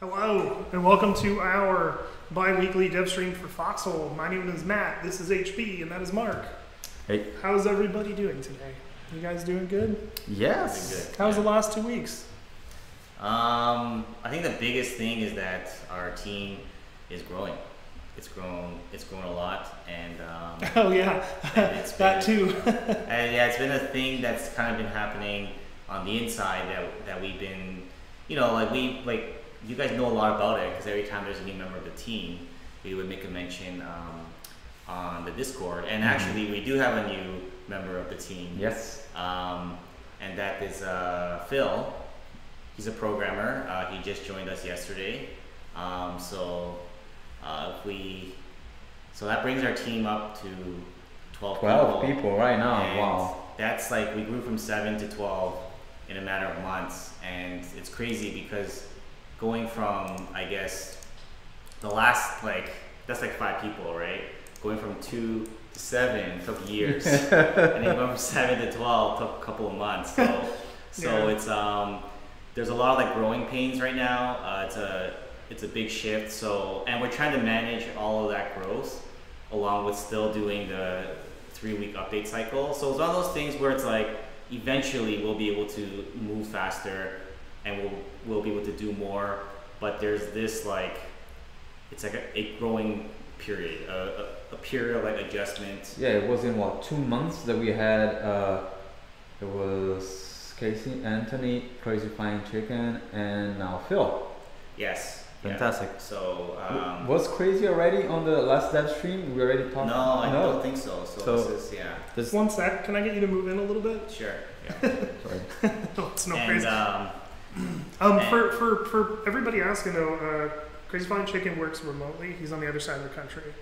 Hello, and welcome to our bi-weekly dev stream for Foxhole. My name is Matt, this is HB, and that is Mark. Hey. How's everybody doing today? You guys doing good? Yes. Doing good. How's the last 2 weeks? I think the biggest thing is that our team is growing. It's grown a lot, and Oh yeah, and it's that too. and yeah, it's been a thing that's kind of been happening on the inside that we've been, you guys know a lot about it because every time there's a new member of the team, we would make a mention on the Discord. And actually, we do have a new member of the team. Yes. And that is Phil. He's a programmer. He just joined us yesterday. So that brings our team up to 12 people right now. And wow. that's like, we grew from 7 to 12 in a matter of months, and it's crazy because going from, I guess, the last, that's 5 people, right? Going from 2 to 7 took years, and then going from 7 to 12 took a couple of months. So it's there's a lot of growing pains right now. It's a big shift. So, and we're trying to manage all of that growth along with still doing the 3-week update cycle. So it's one of those things where it's eventually we'll be able to move faster and we'll be able to do more, but there's this it's a growing period, a period of adjustment. Yeah, it was in 2 months that we had. It was Casey, Anthony, Crazy Flying Chicken, and now Phil. Yes. Fantastic. Yeah. So was Crazy already on the last dev stream? We already talked. No, I don't think so. So this is Just 1 sec. Can I get you to move in a little bit? Sure. Yeah. Sorry. No, it's no And, crazy. For everybody asking though, Crazy Flying Chicken works remotely. He's on the other side of the country,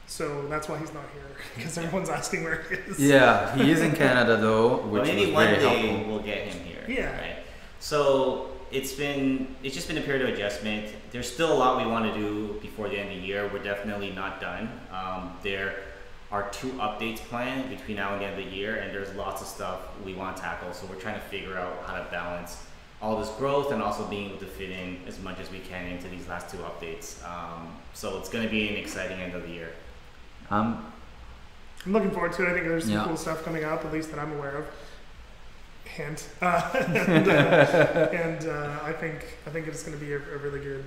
so that's why he's not here because everyone's asking where he is. Yeah, he is in Canada though, which Well, maybe was one very day helpful. we'll get him here. Yeah. Right? So it's just been a period of adjustment. There's still a lot we want to do before the end of the year. We're definitely not done. There are 2 updates planned between now and the end of the year, and there's lots of stuff we want to tackle. So we're trying to figure out how to balance all this growth and also being able to fit in as much as we can into these last 2 updates. So it's going to be an exciting end of the year. I'm looking forward to it. I think there's some cool stuff coming up, at least that I'm aware of. Hint. And I think it's going to be a really good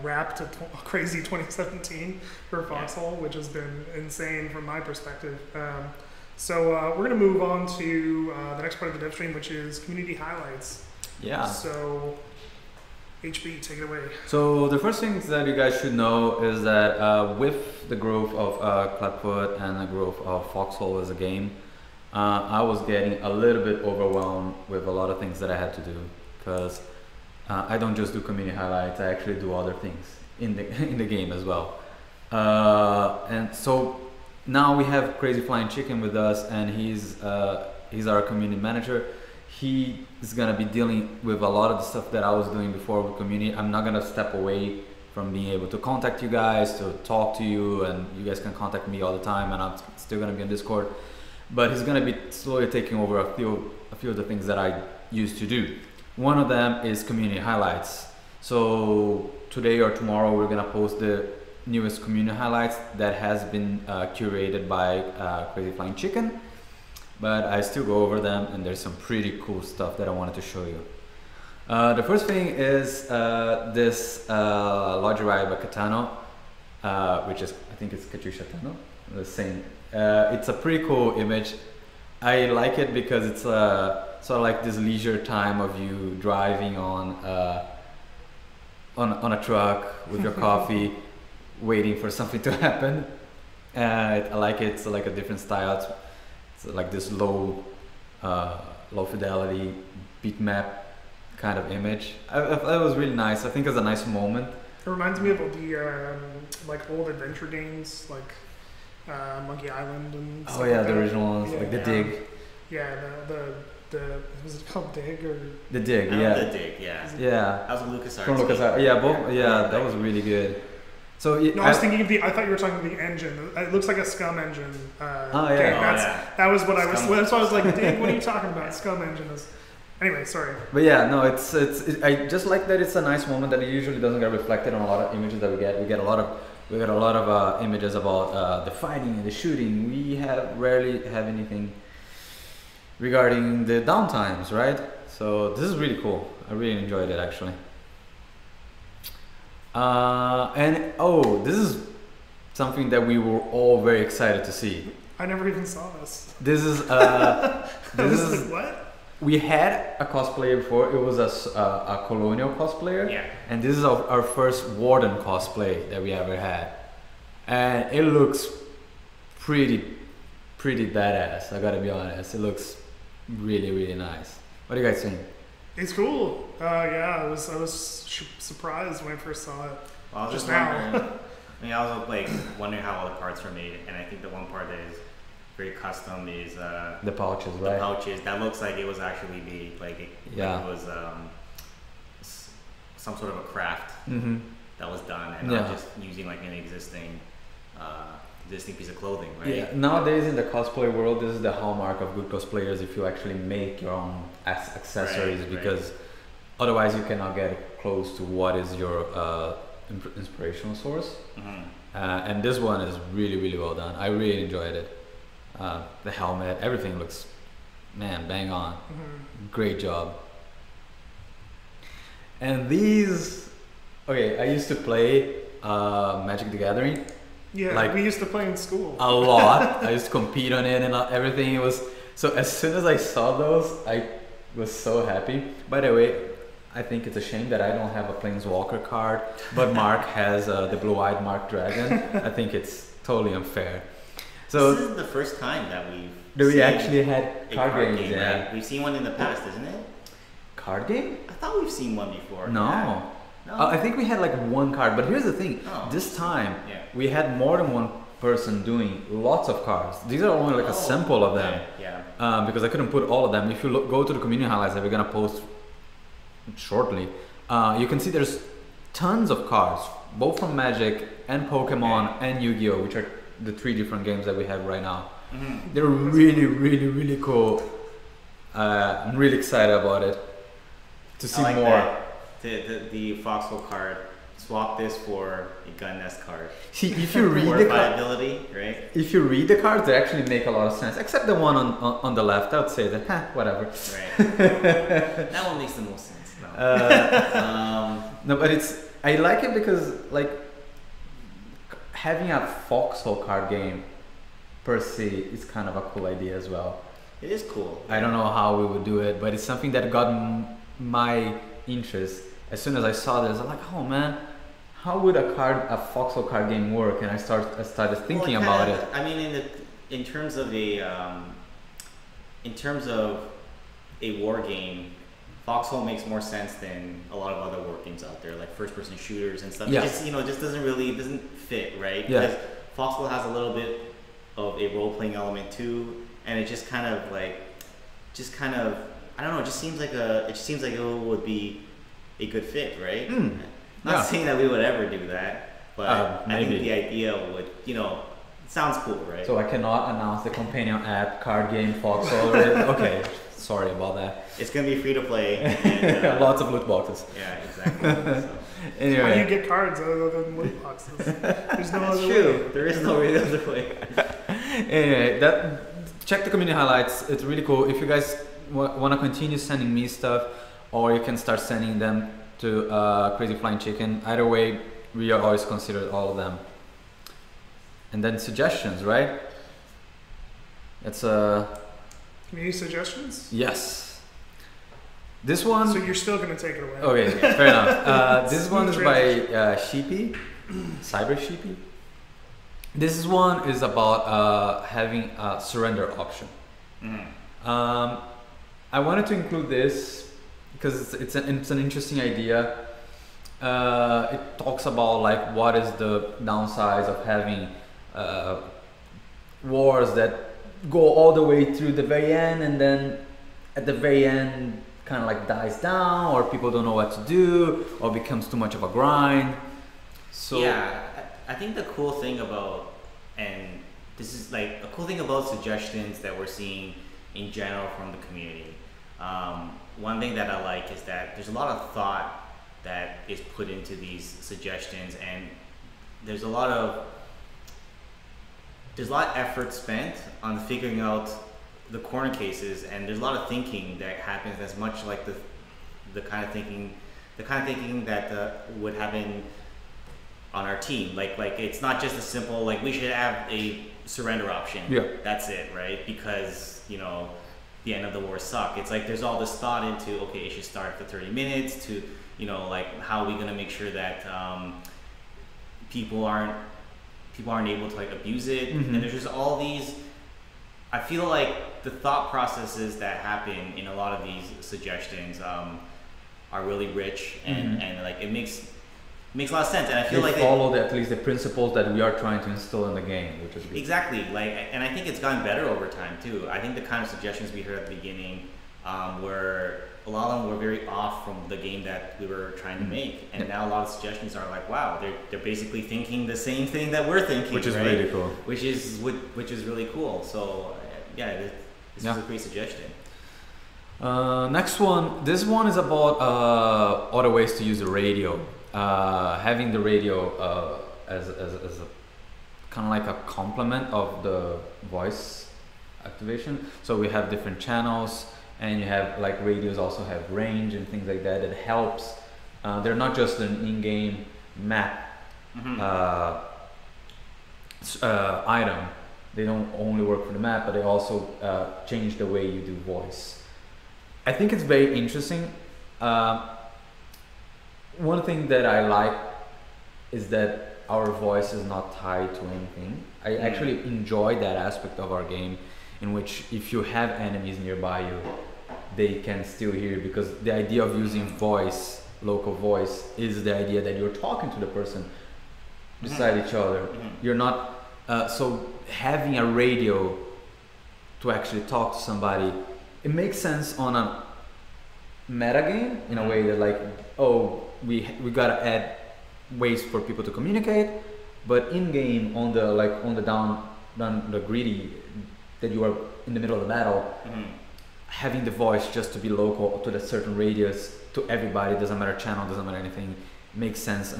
wrap to crazy 2017 for Foxhole, which has been insane from my perspective. So we're going to move on to the next part of the dev stream, which is community highlights. Yeah. So HB, take it away. So the first thing that you guys should know is that with the growth of Clapfoot and the growth of Foxhole as a game, I was getting a little bit overwhelmed with a lot of things that I had to do because I don't just do community highlights, I actually do other things in the game as well. And so now we have Crazy Flying Chicken with us, and he's our community manager. He is gonna be dealing with a lot of the stuff that I was doing before with community. I'm not gonna step away from being able to contact you guys, to talk to you, and you guys can contact me all the time, and I'm still gonna be on Discord. But he's gonna be slowly taking over a few of the things that I used to do. One of them is community highlights. So today or tomorrow we're gonna post the newest community highlights that has been curated by Crazy Flying Chicken. But I still go over them, and there's some pretty cool stuff that I wanted to show you. The first thing is this Lodge Ride by Catano, which is, I think it's Katricia Tano, the same. It's a pretty cool image. I like it because it's sort of like this leisure time of you driving on a truck with your coffee, waiting for something to happen. I like it. It's like a different style. It's like this low fidelity bitmap kind of image. That was really nice. I think it's a nice moment. It reminds me of the old adventure games, like Monkey Island and stuff. Oh yeah, like the that. original ones, like the Dig. Yeah, the was it called Dig or? The Dig, yeah. The Dig, yeah. Yeah. That was a LucasArts. From LucasArts, yeah, both. Yeah, that was really good. So no, I was thinking of I thought you were talking about the engine. It looks like a Scum engine. Oh yeah. Game. That was what I was. Scum. That's why I was like, Dig, what are you talking about? Scum engine is. Anyway, sorry. But yeah, no, I just like that it's a nice moment that it usually doesn't get reflected on a lot of images that we get. We get a lot of images about the fighting and the shooting. We rarely have anything regarding the downtimes, right? So this is really cool. I really enjoyed it actually. And this is something that we were all very excited to see. I never even saw this. This is this is like, what? We had a cosplayer before. It was a colonial cosplayer. Yeah. And this is our first warden cosplay that we ever had, and it looks pretty badass. I gotta be honest. It looks really nice. What do you guys think? It's cool. Yeah, I was surprised when I first saw it. Well, I was just now. now. I was like wondering how all the parts were made, and I think the one part that is very custom is the pouches, the right? pouches. That looks like it was actually made, like it was some sort of a craft that was done, and not just using like an existing piece of clothing, right? Yeah. Nowadays in the cosplay world, this is the hallmark of good cosplayers. If you actually make your own accessories, because otherwise you cannot get close to what is your inspirational source. And this one is really well done. I really enjoyed it. The helmet, everything looks, man, bang on. Great job. And these, I used to play Magic the Gathering. Yeah, like, we used to play in school. A lot. I used to compete on it and everything. It was so. As soon as I saw those, I was so happy. By the way, I think it's a shame that I don't have a Planeswalker card, but Mark has the blue-eyed Mark Dragon. I think it's totally unfair. So this is the first time that we actually had card games. Yeah, right? We've seen one in the past, isn't it? Card game? I thought we've seen one before. No. Yeah. No. I think we had like one card, but here's the thing. This time we had more than one person doing lots of cards. These are only like a sample of them. Yeah. Because I couldn't put all of them. If you go to the community highlights that we're gonna post shortly, you can see there's tons of cards, both from Magic and Pokemon and Yu-Gi-Oh, which are the 3 different games that we have right now. They're really cool. I'm really excited about it. To see like more. That. The Foxhole card. Swap this for a gun nest card. See, if you read the ability, right? If you read the cards, they actually make a lot of sense. Except the one on the left, I would say that, whatever. Right. That one makes the most sense. No. No, but I like it because like having a Foxhole card game per se is kind of a cool idea as well. It is cool. I don't know how we would do it, but it's something that got my interest. As soon as I saw this, I'm like, oh man, how would a Foxhole card game work? And I started thinking about it. I mean, in terms of a war game, Foxhole makes more sense than a lot of other war games out there, like first-person shooters and stuff. Yeah. It just doesn't fit, right? Yeah. Because Foxhole has a little bit of a role-playing element too, and it just kind of I don't know. It just seems like it would be a good fit, right? Not saying that we would ever do that, but I think the idea would, it sounds cool, right? So I cannot announce the companion app card game Foxhole. Okay, sorry about that. It's gonna be free to play. And, lots of loot boxes. Yeah, exactly. So. Anyway, how do you get cards other than loot boxes? There's no other true. way. There is no really other way. Anyway, check the community highlights. It's really cool. If you guys want to continue sending me stuff, or you can start sending them to Crazy Flying Chicken. Either way, we are always considered all of them. And then suggestions, right? It's Community suggestions? Yes. This one. So you're still gonna take it away? Okay, fair enough. This one is by Sheepy, Cyber Sheepy. This one is about having a surrender option. I wanted to include this because it's an interesting idea. It talks about like what is the downsides of having wars that go all the way through the very end, and then at the very end kind of like dies down, or people don't know what to do, or becomes too much of a grind. So yeah, I think the cool thing about, and this is like a cool thing about suggestions that we're seeing in general from the community, one thing that I like is that there's a lot of thought that is put into these suggestions, and there's a lot of effort spent on figuring out the corner cases, and there's a lot of thinking that happens that's much like the kind of thinking that would happen on our team. Like it's not just a simple like we should have a surrender option. Yeah. That's it, right? Because the end of the war suck. It's like there's all this thought into okay, it should start for 30 minutes to like how are we gonna make sure that people aren't able to like abuse it. Mm-hmm. And there's just all these. I feel like the thought processes that happen in a lot of these suggestions are really rich, and like it makes a lot of sense. And I feel they like followed at least the principles that we are trying to instill in the game, which is good. Exactly. Like, and I think it's gotten better over time too. I think the kind of suggestions we heard at the beginning were a lot of them were very off from the game that we were trying to make, and now a lot of suggestions are like, wow, they're basically thinking the same thing that we're thinking, which is right? really cool. Which is really cool. So yeah, this is a great suggestion. Next one. This one is about other ways to use the radio. Having the radio as a kind of like a complement of the voice activation. So we have different channels, and you have like radios also have range and things like that. It helps. They're not just an in-game map item. They don't only work for the map, but they also change the way you do voice. I think it's very interesting. One thing that I like is that our voice is not tied to anything. I actually enjoy that aspect of our game, in which if you have enemies nearby you, they can still hear you, because the idea of using voice, local voice, is the idea that you're talking to the person beside each other. You're not so having a radio to actually talk to somebody, it makes sense on a meta game in a way that like, oh, we gotta add ways for people to communicate, but in game on the down the greedy that you are in the middle of the battle, having the voice just to be local to the certain radius to everybody, doesn't matter channel, doesn't matter anything, makes sense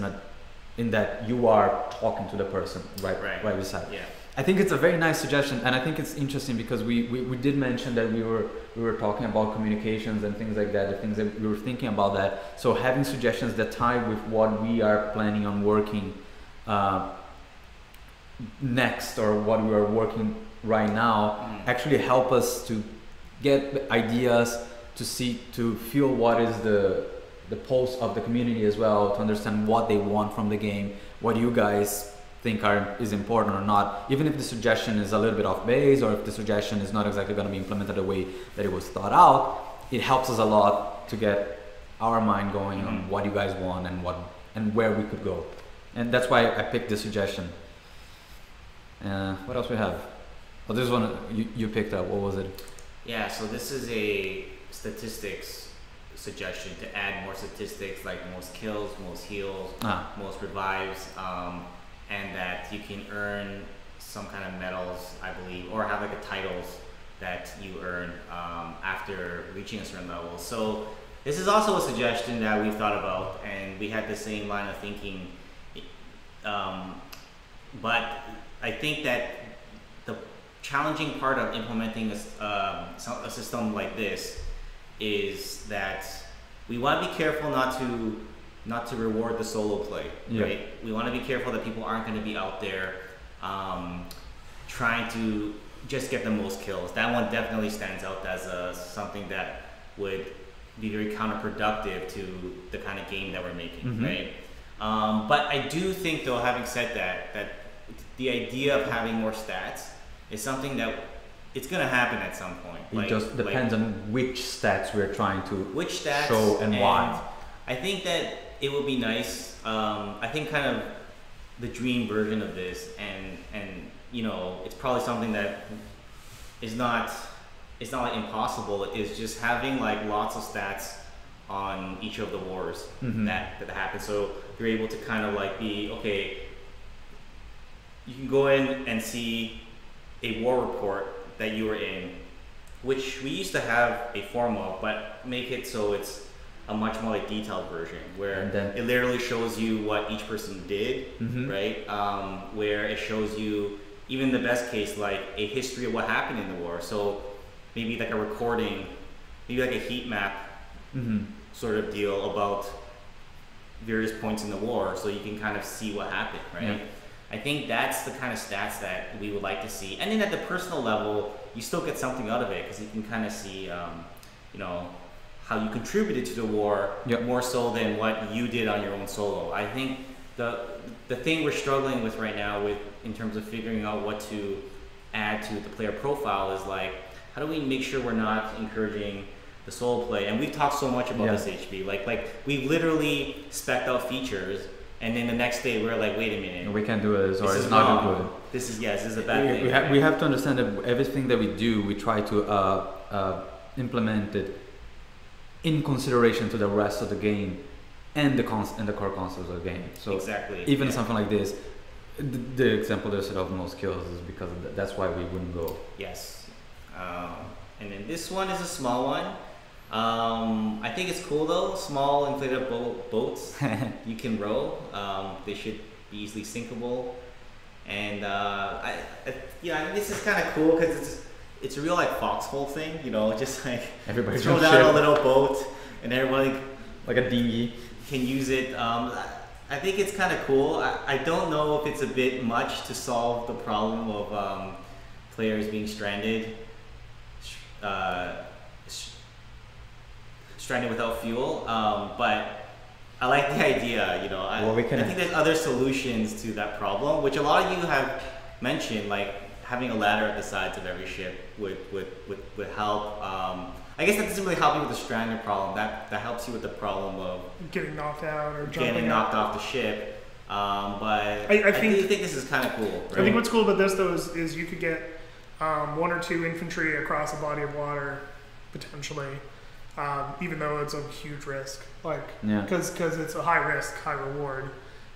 in that you are talking to the person right beside. Yeah. I think it's a very nice suggestion, and I think it's interesting because we did mention that we were talking about communications and things like that, the things that we were thinking about that. So having suggestions that tie with what we are planning on working next, or what we are working right now, actually help us to get ideas, to feel what is the pulse of the community as well, to understand what they want from the game, what you guys think is important or not, even if the suggestion is a little bit off base, or if the suggestion is not exactly going to be implemented the way that it was thought out. It helps us a lot to get our mind going on what you guys want and where we could go, and that's why I picked this suggestion. What else we have? Oh, this one you picked up. What was it? Yeah, so this is a statistics suggestion to add more statistics, like most kills, most heals, most revives, and that you can earn some kind of medals, I believe, or have like a titles that you earn after reaching a certain level. So this is also a suggestion that we've thought about, and we had the same line of thinking. But I think that the challenging part of implementing a system like this is that we want to be careful not to reward the solo play, right? We want to be careful that people aren't going to be out there trying to just get the most kills. That one definitely stands out as something that would be very counterproductive to the kind of game that we're making, right? But I do think, though, having said that the idea of having more stats is something that it's going to happen at some point. It just depends on which stats we're trying to show and why. I think that it would be nice. I think kind of the dream version of this, and it's probably something that is not like impossible, is just having like lots of stats on each of the wars that happen. So you're able to kind of like be, okay, you can go in and see a war report that you were in, which we used to have a form of, but make it so it's a much more like detailed version where it literally shows you what each person did, right? Where it shows you, even the best case, like a history of what happened in the war. So maybe like a recording, maybe like a heat map sort of deal about various points in the war, so you can kind of see what happened, right? Yeah. I think that's the kind of stats that we would like to see. And then at the personal level, you still get something out of it because you can kind of see, you know, how you contributed to the war more so than what you did on your own solo. I think the thing we're struggling with right now in terms of figuring out what to add to the player profile is like, how do we make sure we're not encouraging the solo play? And we've talked so much about this HB. Like we've literally spec'd out features, and then the next day we're like, wait a minute, we can't do this, or it's not good. This is a bad thing. We have to understand that everything that we do, we try to implement it in consideration to the rest of the game and the core concepts of the game. So exactly, even something like this, the example that said of most kills is because of that's why we wouldn't go. Yes. And then this one is a small one. I think it's cool though. Small inflatable boats you can row. They should be easily sinkable. And I think this is kind of cool because it's a real like Foxhole thing, you know, just like everybody throw down a little boat and everybody like a dinghy can use it. I think it's kind of cool. I don't know if it's a bit much to solve the problem of players being stranded without fuel, but I like the idea, you know. I think there's other solutions to that problem, which a lot of you have mentioned, like having a ladder at the sides of every ship would help. I guess that doesn't really help you with the stranded problem. That helps you with the problem of getting knocked out or getting knocked off the ship. But I think this is kind of cool. Right? I think what's cool about this though is you could get 1 or 2 infantry across a body of water potentially, even though it's a huge risk. Like because it's a high risk, high reward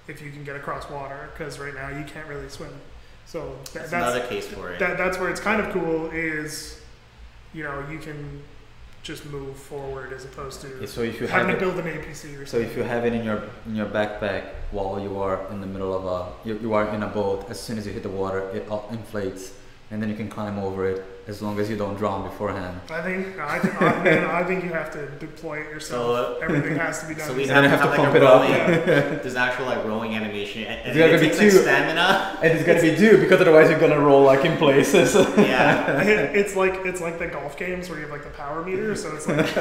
if you can get across water. Because right now you can't really swim. So that's another case for it. That's where it's kind of cool is, you know, you can just move forward as opposed to so if you having to build an APC or something. So if you have it in your backpack while you are in the middle of you are in a boat, as soon as you hit the water, it inflates, and then you can climb over it as long as you don't drown beforehand. I think you have to deploy it yourself. So, everything has to be done. So we have to pump it up. There's actual like rowing animation. And it takes like stamina. And it's gonna be due because otherwise you're gonna roll like in places. Yeah. It's like the golf games where you have like the power meter. So it's like,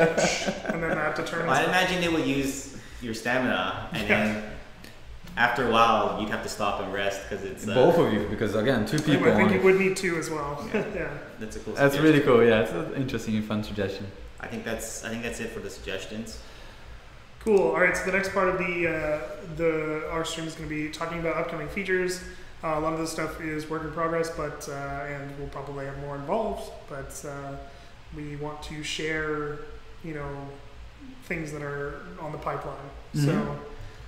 and then I have to turn. Well, I imagine they would use your stamina, and then after a while you'd have to stop and rest because it's both of you, because again 2 people. I think you would need 2 as well. Yeah. That's a cool. That's really cool. Yeah, it's an interesting and fun suggestion. I think that's it for the suggestions. Cool. All right. So the next part of our stream is going to be talking about upcoming features. A lot of this stuff is work in progress, but and we'll probably have more involved. But we want to share, you know, things that are on the pipeline. Mm-hmm. So.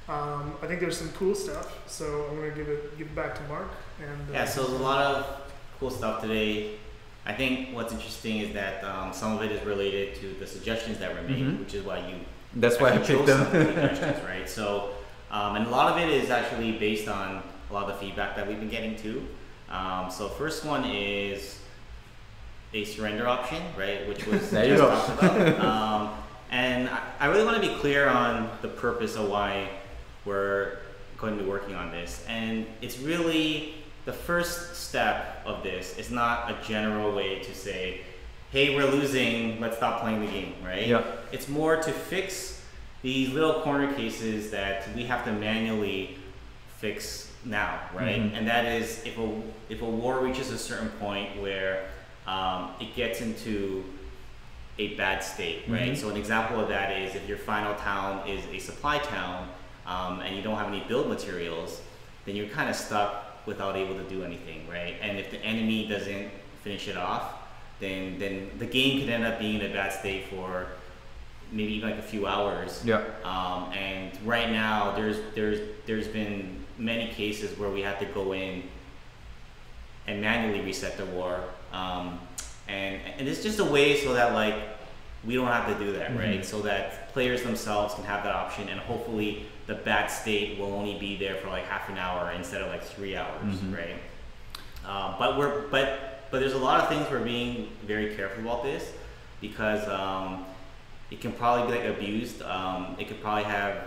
I think there's some cool stuff, so I'm going to give it back to Mark. And so there's a lot of cool stuff today. I think what's interesting is that some of it is related to the suggestions that were made, which is why That's why I picked them. Suggestions, right? So, and a lot of it is actually based on a lot of the feedback that we've been getting too. So first one is a surrender option, right? Which was just talked about. And I really want to be clear on the purpose of why we're going to be working on this. And it's really the first step of this. It's not a general way to say, hey, we're losing, let's stop playing the game, right? Yeah. It's more to fix these little corner cases that we have to manually fix now, right? Mm-hmm. And that is if a war reaches a certain point where it gets into a bad state, right? Mm-hmm. So an example of that is if your final town is a supply town and you don't have any build materials, then you're kind of stuck without able to do anything, right? And if the enemy doesn't finish it off, then the game could end up being in a bad state for maybe even like a few hours. Yeah. And right now there's been many cases where we had to go in and manually reset the war. and it's just a way so that like we don't have to do that, Mm-hmm. right? So that players themselves can have that option, and hopefully the bad state will only be there for like half an hour instead of like 3 hours, Mm-hmm. right? But there's a lot of things we're being very careful about this because it can probably be like abused. It could probably have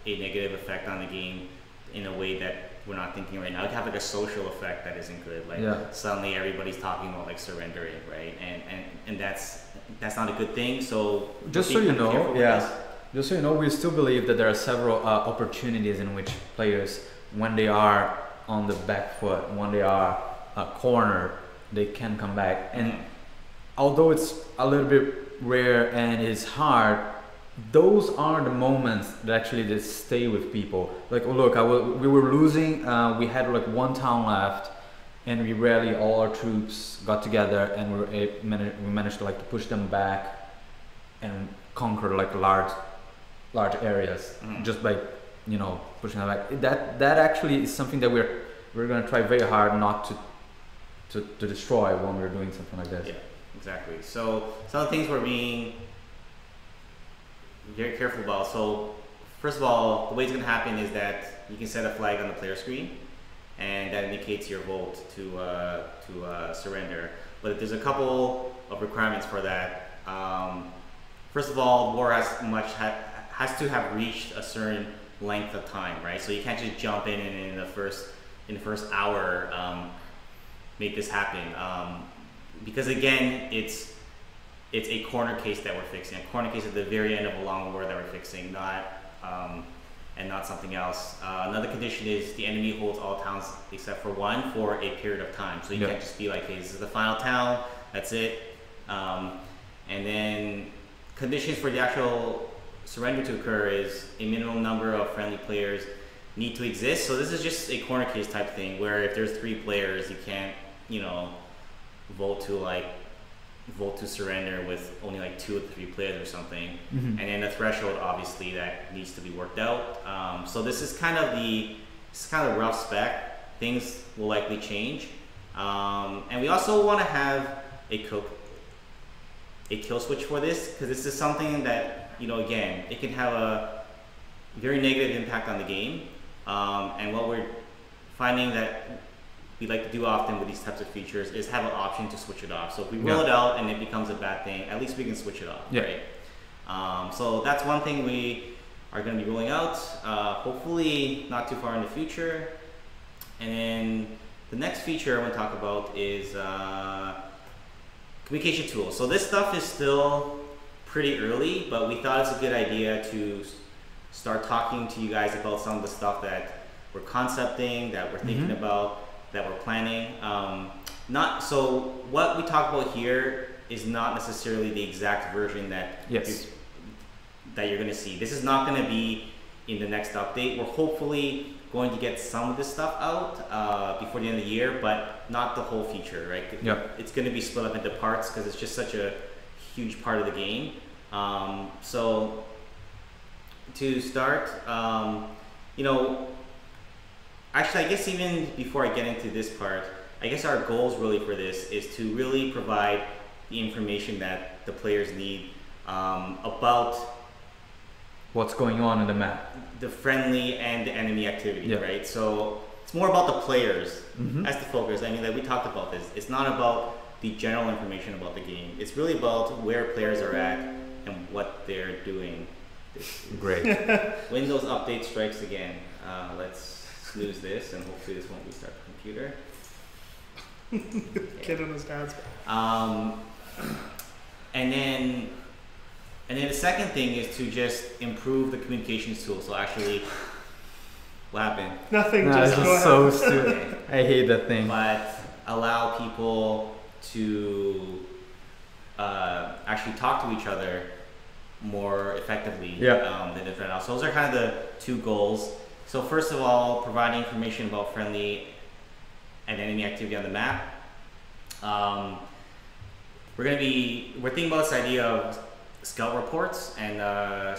a negative effect on the game in a way that we're not thinking right now. It could have like a social effect that isn't good. Like suddenly everybody's talking about like surrendering, right? And that's not a good thing. So just so you know, just so you know, we still believe that there are several opportunities in which players, when they are on the back foot, when they are cornered, they can come back. And although it's a little bit rare and it's hard, those are the moments that actually just stay with people. Like, oh look, we were losing, we had like one town left, and we rarely all our troops got together, and we managed to like to push them back and conquer like large areas just by pushing them back. That actually is something that we're gonna try very hard not to destroy when we're doing something like this. Yeah, exactly. So some of the things we're being very careful about. So first of all, the way it's going to happen is that you can set a flag on the player screen, and that indicates your vote to surrender. But there's a couple of requirements for that. First of all, war has to have reached a certain length of time, right? So you can't just jump in and in the first hour make this happen, because again, it's a corner case that we're fixing. A corner case at the very end of a long war that we're fixing, not something else. Another condition is the enemy holds all towns except for one for a period of time. So you can't just be like, hey, this is the final town, that's it. And then conditions for the actual surrender to occur is a minimum number of friendly players need to exist. So this is just a corner case type thing where if there's 3 players, you can't, vote to surrender with only like 2 or 3 players or something. And then a threshold obviously that needs to be worked out. So this is kind of rough spec. Things will likely change. And we also want to have a kill switch for this, because this is something that, again, it can have a very negative impact on the game. And what we're finding that we like to do often with these types of features is have an option to switch it off. So if we roll it out and it becomes a bad thing, at least we can switch it off, right? So that's one thing we are going to be rolling out, hopefully not too far in the future. And then the next feature I want to talk about is communication tools. So this stuff is still pretty early, but we thought it's a good idea to start talking to you guys about some of the stuff that we're concepting, that we're thinking about, that we're planning. So what we talk about here is not necessarily the exact version that you're going to see. This is not going to be in the next update. We're hopefully going to get some of this stuff out before the end of the year, but not the whole feature, right? It's going to be split up into parts because it's just such a huge part of the game. So to start, actually, I guess even before I get into this part, I guess our goals really for this is to really provide the information that the players need about what's going on in the map, the friendly and the enemy activity, right? So it's more about the players as the focus. I mean, like we talked about this. It's not about the general information about the game. It's really about where players are at and what they're doing. Great. Windows update strikes again. Let's snooze this, and hopefully this won't restart the computer. Kid on his dad's back. And then the second thing is to just improve the communications tool. So actually, what happened? Nothing. Just go ahead. So stupid. I hate that thing. But allow people to actually talk to each other more effectively than different else. So those are kind of the 2 goals. So first of all, providing information about friendly and enemy activity on the map. We're thinking about this idea of scout reports and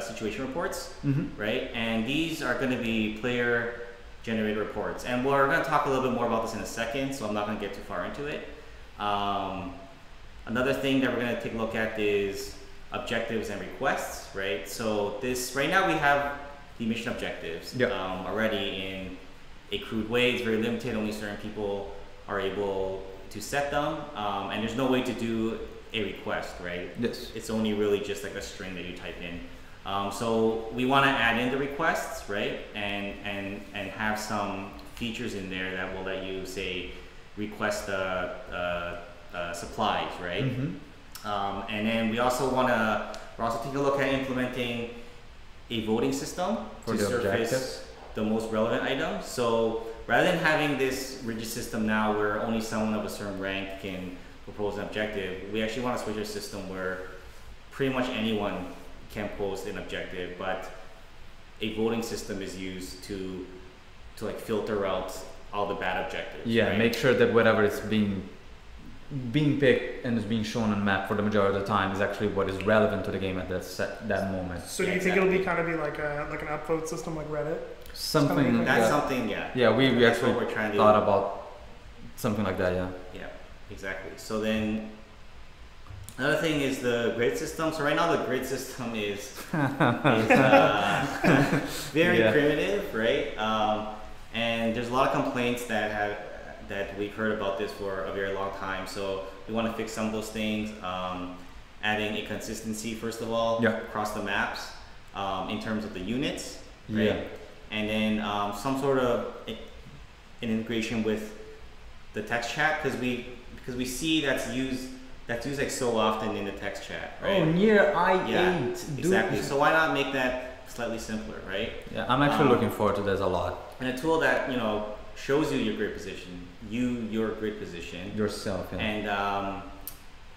situation reports, right? And these are going to be player generated reports. And we're going to talk a little bit more about this in a second, so I'm not going to get too far into it. Another thing that we're going to take a look at is objectives and requests, right? So right now we have the mission objectives already in a crude way. It's very limited, only certain people are able to set them, and there's no way to do a request, right? Yes. It's only really just like a string that you type in. So we want to add in the requests, right? And have some features in there that will let you say request supplies, right? And then we're also taking a look at implementing a voting system for to the surface objectives. the most relevant items. So rather than having this rigid system now where only someone of a certain rank can propose an objective, we actually want to switch a system where pretty much anyone can post an objective, but a voting system is used to like filter out all the bad objectives. Yeah, right? make sure that whatever is being picked and is being shown on the map for the majority of the time is actually what is relevant to the game at that moment. So do you think it'll be kind of be like an upvote system like Reddit? Something. That's something, yeah. Yeah, we actually what we're trying to thought about something like that. Yeah. Yeah, exactly. So then another thing is the grid system. So right now the grid system is very primitive, right? And there's a lot of complaints that we've heard about this for a very long time. So we want to fix some of those things, adding a consistency first of all across the maps in terms of the units, right? Yeah. And then some sort of an integration with the text chat because we see that's used like so often in the text chat, right? Oh, near I8. Yeah, exactly. So why not make that slightly simpler, right? Yeah, I'm actually looking forward to this a lot. And a tool that shows you your grid position, your grid position yourself, and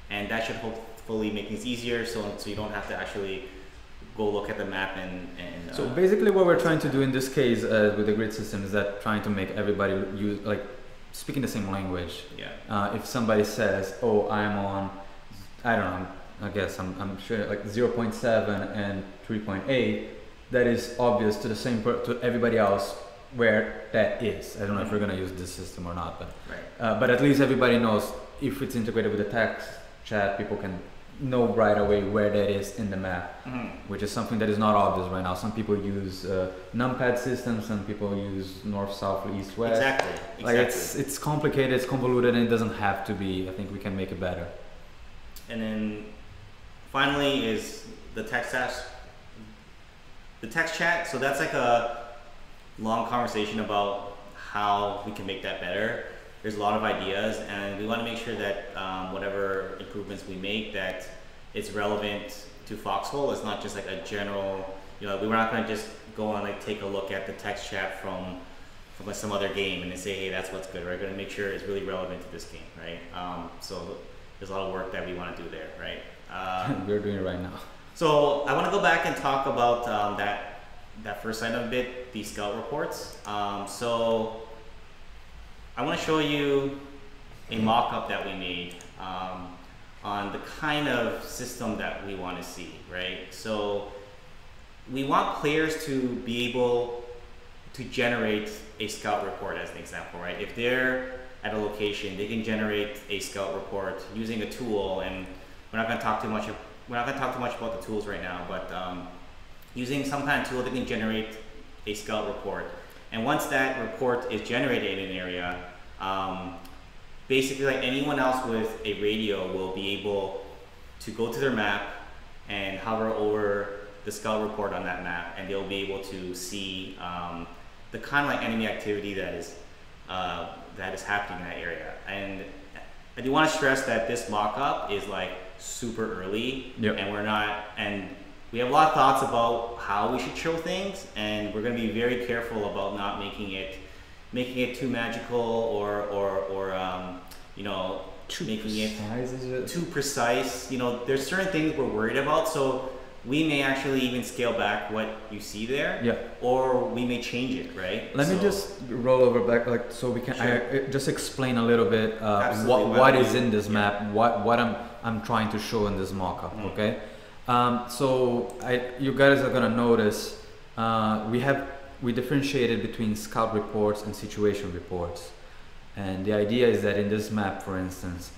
that should hopefully make things easier, so you don't have to actually go look at the map and so basically what we're trying to do in this case with the grid system is that trying to make everybody use speaking the same language. Yeah. If somebody says, oh, I'm on, I don't know, I guess I'm sure like 0.7 and 3.8, that is obvious to to everybody else where that is. I don't know if we're gonna use this system or not, but at least everybody knows if it's integrated with the text chat, people can know right away where that is in the map, which is something that is not obvious right now. Some people use numpad systems, some people use north, south, east, west. Exactly. Like it's complicated, it's convoluted, and it doesn't have to be. I think we can make it better. And then finally is the text chat. So that's like a long conversation about how we can make that better. There's a lot of ideas, and we want to make sure that whatever improvements we make, that it's relevant to Foxhole. It's not just like a general, we're not going to just go and take a look at the text chat from some other game and then say, hey, that's what's good. We're going to make sure it's really relevant to this game, right? So there's a lot of work that we want to do there, right? We're doing it right now. So I want to go back and talk about that first item a bit, the scout reports. So I want to show you a mock-up that we made on the kind of system that we want to see, right? So we want players to be able to generate a scout report as an example, right? If they're at a location, they can generate a scout report using a tool, and we're not going to talk too much about the tools right now, but using some kind of tool that can generate a scout report. And once that report is generated in an area, basically like anyone else with a radio will be able to go to their map and hover over the scout report on that map, and they'll be able to see the kind of enemy activity that is happening in that area. And I do want to stress that this mock-up is super early, and we have a lot of thoughts about how we should show things, and we're going to be very careful about not making it too magical or making it too precise. There's certain things we're worried about, so we may actually even scale back what you see there, or we may change it, right? Let me just roll over back, so we can just explain a little bit what is in this map, what I'm trying to show in this mock-up, okay? So you guys are gonna notice we differentiated between scout reports and situation reports, and the idea is that in this map, for instance,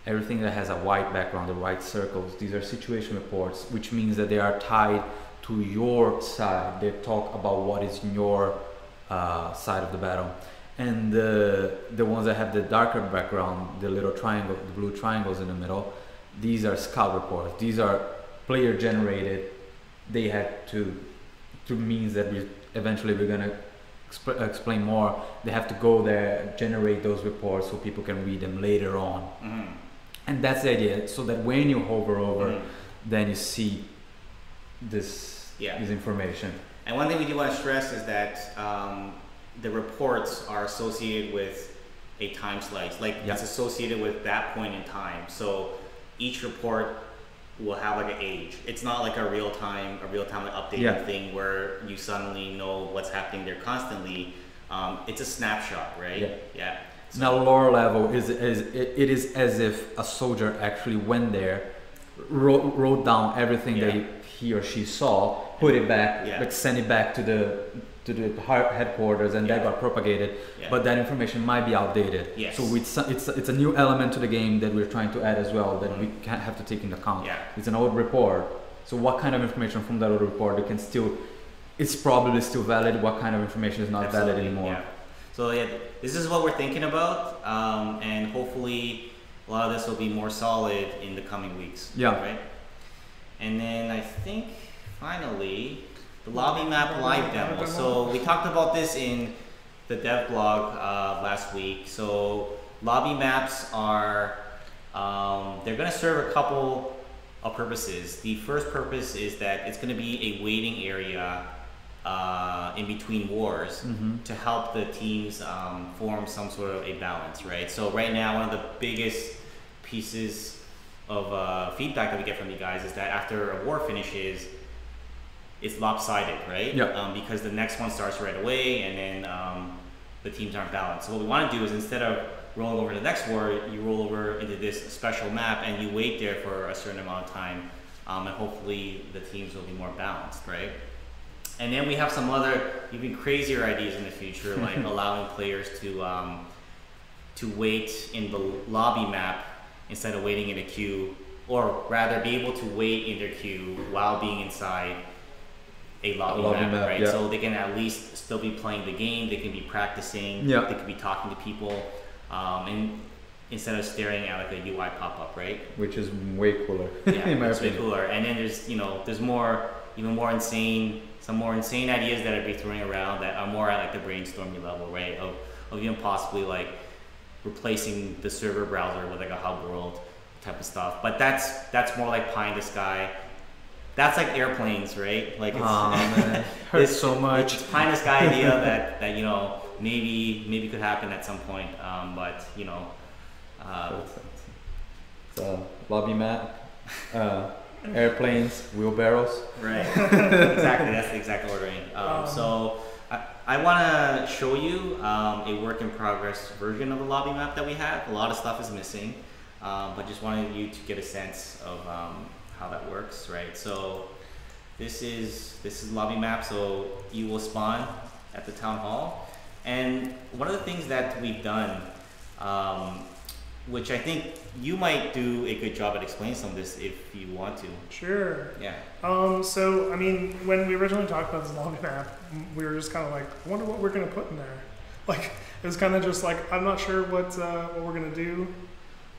everything that has a white background, the white circles, these are situation reports, which means that they are tied to your side. They talk about what is in your side of the battle. And the ones that have the darker background, the little triangle, the blue triangles in the middle, these are scout reports. These are player generated. They had to means that eventually we're gonna explain more. They have to go there, generate those reports so people can read them later on. Mm-hmm. And that's the idea, so that when you hover over, then you see this information. And one thing we do want to stress is that the reports are associated with a time slice. Like it's associated with that point in time. So each report will have like an age. It's not like a real time updated thing where you suddenly know what's happening there constantly. It's a snapshot, right? Yeah. So now lore level it is as if a soldier actually went there, wrote down everything that he or she saw, put it back, like send it back to the headquarters, and that got propagated. But that information might be outdated. So it's a new element to the game that we're trying to add as well, that we can't have to take into account. It's an old report. So what kind of information from that old report it can still, it's probably still valid. What kind of information is not valid anymore? So this is what we're thinking about, and hopefully a lot of this will be more solid in the coming weeks. Right. And then I think finally, the lobby map live demo. So we talked about this in the dev blog last week. So lobby maps are, they're going to serve a couple of purposes. The first purpose is that it's going to be a waiting area in between wars to help the teams form some sort of a balance, right? So right now, one of the biggest pieces of feedback that we get from you guys is that after a war finishes, it's lopsided, right? Because the next one starts right away, and then the teams aren't balanced. So what we want to do is, instead of rolling over to the next war, you roll over into this special map and you wait there for a certain amount of time, and hopefully the teams will be more balanced, right? And then we have some other even crazier ideas in the future, like allowing players to wait in the lobby map instead of waiting in a queue, or rather be able to wait in their queue while being inside a lobby map, right? So they can at least still be playing the game, they can be practicing, they can be talking to people, and instead of staring at like a UI pop-up, right? Which is way cooler. In my opinion. Way cooler. And then there's even more insane ideas that are being thrown around that are more at like the brainstorming level, right? Of even possibly like replacing the server browser with like a hub world type of stuff. But that's more like pie in the sky. That's like airplanes, right? Like it hurts so much. It's pie in the sky idea that you know maybe could happen at some point. But you know, it's a lobby map, airplanes, wheelbarrows. Right. Exactly. That's the exact ordering. So I want to show you a work in progress version of the lobby map that we have. A lot of stuff is missing, but just wanted you to get a sense of how that works, right? So this is lobby map. So you will spawn at the town hall, and one of the things that we've done, which I think you might do a good job at explaining some of this if you want to. Sure. Yeah. So I mean, when we originally talked about this lobby map, we were just kind of like, I wonder what we're gonna put in there. Like, it was kind of just like, I'm not sure what we're gonna do.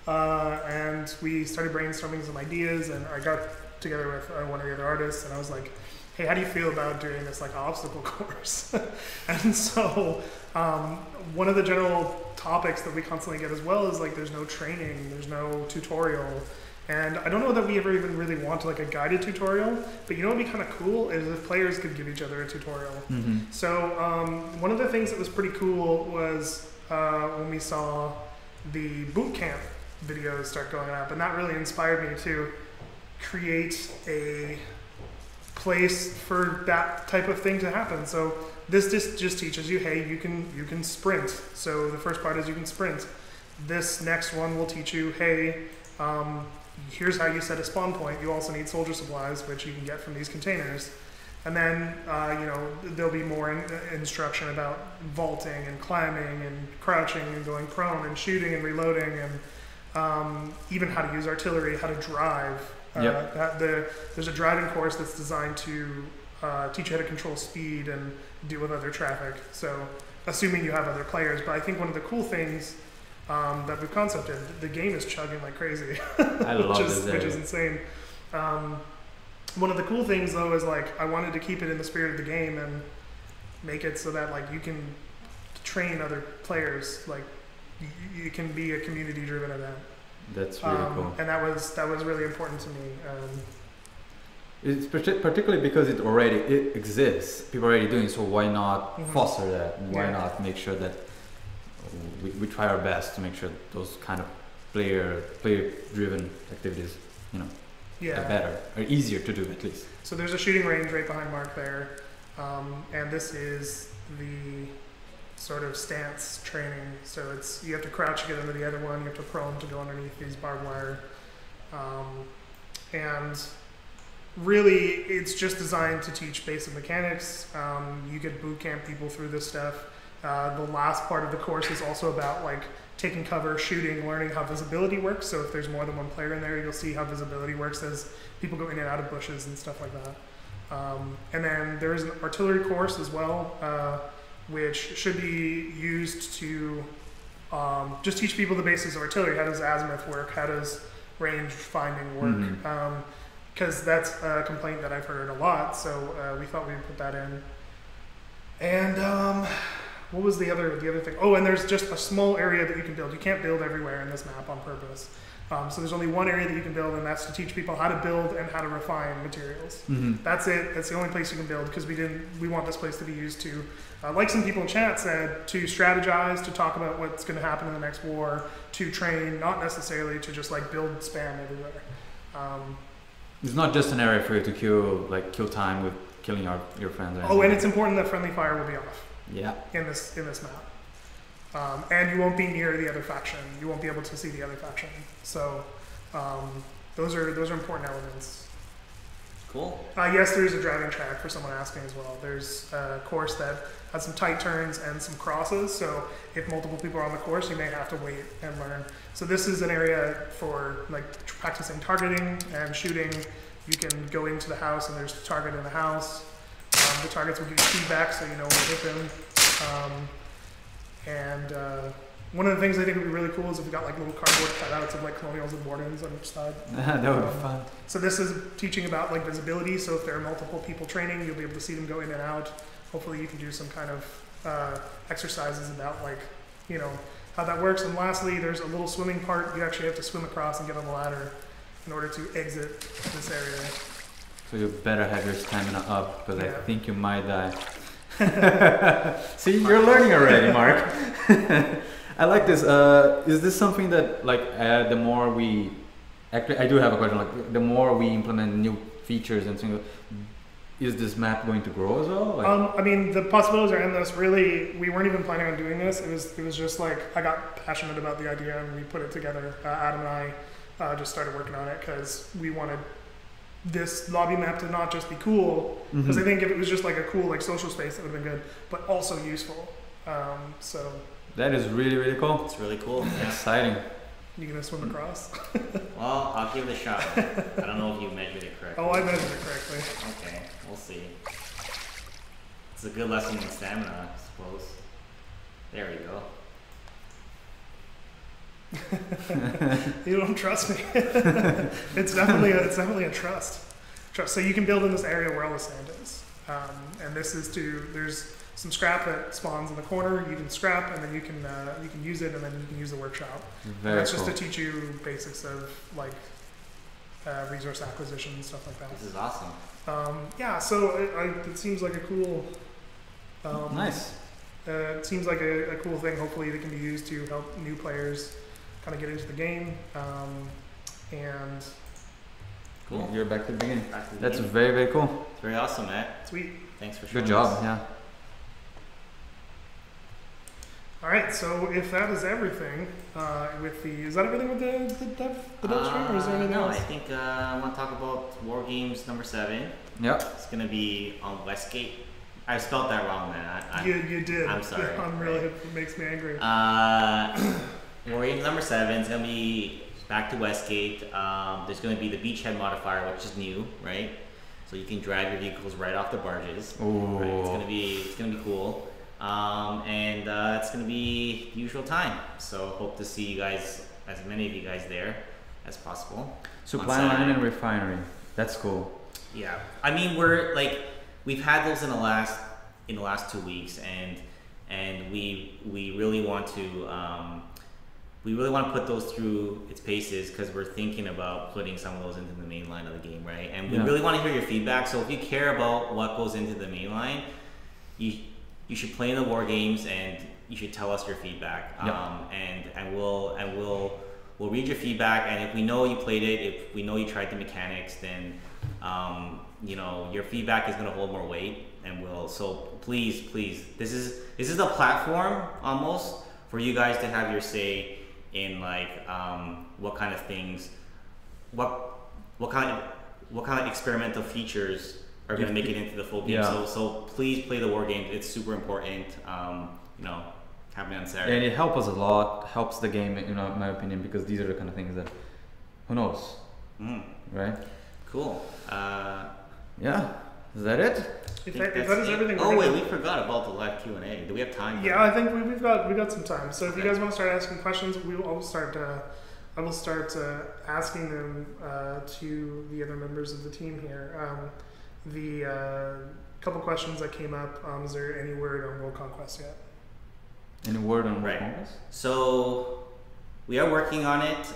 And we started brainstorming some ideas, and I got together with one of the other artists, and I was like, hey, how do you feel about doing this like obstacle course? And so one of the general topics that we constantly get as well is like, there's no training, there's no tutorial. And I don't know that we ever even really want like a guided tutorial, but you know what would be kind of cool is if players could give each other a tutorial. So one of the things that was pretty cool was when we saw the boot camp videos start going up, and that really inspired me to create a place for that type of thing to happen. So this just teaches you, hey, you can sprint. So the first part is you can sprint. This next one will teach you, hey, here's how you set a spawn point. You also need soldier supplies, which you can get from these containers. And then there'll be more instruction about vaulting and climbing and crouching and going prone and shooting and reloading, and even how to use artillery, how to drive. There's a driving course that's designed to teach you how to control speed and deal with other traffic. So, assuming you have other players. But I think one of the cool things that we've concepted, the game is chugging like crazy, which is insane. One of the cool things though is like I wanted to keep it in the spirit of the game and make it so that like you can train other players. Like you can be a community-driven event. That's really cool. And that was really important to me. It's particularly because it exists. People are already doing it, so why not foster that? Why not make sure that we try our best to make sure those kind of player-driven activities, are better or easier to do at least. So there's a shooting range right behind Mark there, and this is the sort of stance training. So you have to crouch to get into the other one. You have to prone to go underneath these barbed wire, and really, it's just designed to teach basic mechanics. You get boot camp people through this stuff. The last part of the course is also about like taking cover, shooting, learning how visibility works. So if there's more than one player in there, you'll see how visibility works as people go in and out of bushes and stuff like that. And then there's an artillery course as well, which should be used to just teach people the basics of artillery. How does azimuth work? How does range finding work? Because that's a complaint that I've heard a lot, so we thought we'd put that in. And what was the other thing? Oh, and there's just a small area that you can build. You can't build everywhere in this map on purpose. So there's only one area that you can build, and that's to teach people how to build and how to refine materials. That's it. That's the only place you can build, because we want this place to be used to, like some people in chat said, to strategize, to talk about what's going to happen in the next war, to train, not necessarily to just like build spam everywhere. It's not just an area for you to kill time with killing your friends. Oh, and it's important that friendly fire will be off. Yeah. In this map, and you won't be near the other faction. You won't be able to see the other faction. So, those are important elements. Cool. Yes, there's a driving track for someone asking as well. There's a course that has some tight turns and some crosses. So if multiple people are on the course, you may have to wait and learn. So this is an area for like practicing targeting and shooting. You can go into the house and there's a target in the house. The targets will give you feedback so you know when to hit them. One of the things I think would be really cool is if we got like little cardboard cutouts of like colonials and wardens on each side. That would be fun. So this is teaching about like visibility. So if there are multiple people training, you'll be able to see them go in and out. Hopefully you can do some kind of exercises about like, how that works. And lastly, there's a little swimming part. You actually have to swim across and get on the ladder in order to exit this area. So you better have your stamina up, because I think you might die. See, you're learning already, Mark. I like this. Is this something that, like, the more we... Actually, I do have a question. Like, the more we implement new features and things, is this map going to grow as well? Like, I mean, the possibilities are endless. Really, we weren't even planning on doing this. It was just like, I got passionate about the idea and we put it together. Adam and I just started working on it because we wanted this lobby map to not just be cool, because I think if it was just like a cool like social space, that would have been good, but also useful. So that is really, really cool. It's really cool. Yeah. Exciting. You gonna swim across? Well, I'll give it a shot. I don't know if you measured it correctly. Oh, I measured it correctly. Okay, we'll see. It's a good lesson in stamina, I suppose. There we go. You don't trust me. It's definitely a trust. So you can build in this area where all the sand is, and this is there's some scrap that spawns in the corner. You can scrap, and then you can use it, and then you can use the workshop. Very that's cool. just to teach you basics of like resource acquisition and stuff like that. This is awesome. Yeah, so it seems like a cool. Nice. It seems like a cool thing. Hopefully, that can be used to help new players kind of get into the game, and cool. You're back to the beginning. That's very, very cool. It's very awesome, Matt. Sweet. Thanks for showing Good job. us. Yeah. All right. So if that is everything is that everything with the Devstream, or is there anything else? I think I want to talk about War Games number 7. Yeah. It's gonna be on Westgate. I spelled that wrong, man. You did. I'm sorry. Unreal. It makes me angry. Warrior number 7 is going to be back to Westgate. There's going to be the beachhead modifier, which is new, right? So you can drag your vehicles right off the barges. Ooh. Right? It's gonna be cool. And it's gonna be the usual time. So hope to see you guys, as many of you guys there as possible. Supply line and refinery. That's cool. Yeah, I mean we've had those in the last 2 weeks, and we really want to put those through its paces because we're thinking about putting some of those into the main line of the game, right? And we really want to hear your feedback. So if you care about what goes into the main line, you should play in the war games and you should tell us your feedback. And we'll read your feedback. And if we know you played it, if we know you tried the mechanics, then your feedback is going to hold more weight. And so please, this is a platform almost for you guys to have your say in what kind of things, what kind of experimental features are going to make it into the full game. So please play the war game. It's super important. Happening on Saturday. And it helps us a lot. Helps the game, in my opinion, because these are the kind of things that, who knows, right? Cool. Is that it? If that is everything. Oh wait, we forgot about the live Q&A. Do we have time? Yeah, I think we've got some time. So if you guys want to start asking questions, I will start asking them to the other members of the team here. The couple questions that came up. Is there any word on World Conquest yet? Any word on World Conquest? So we are working on it.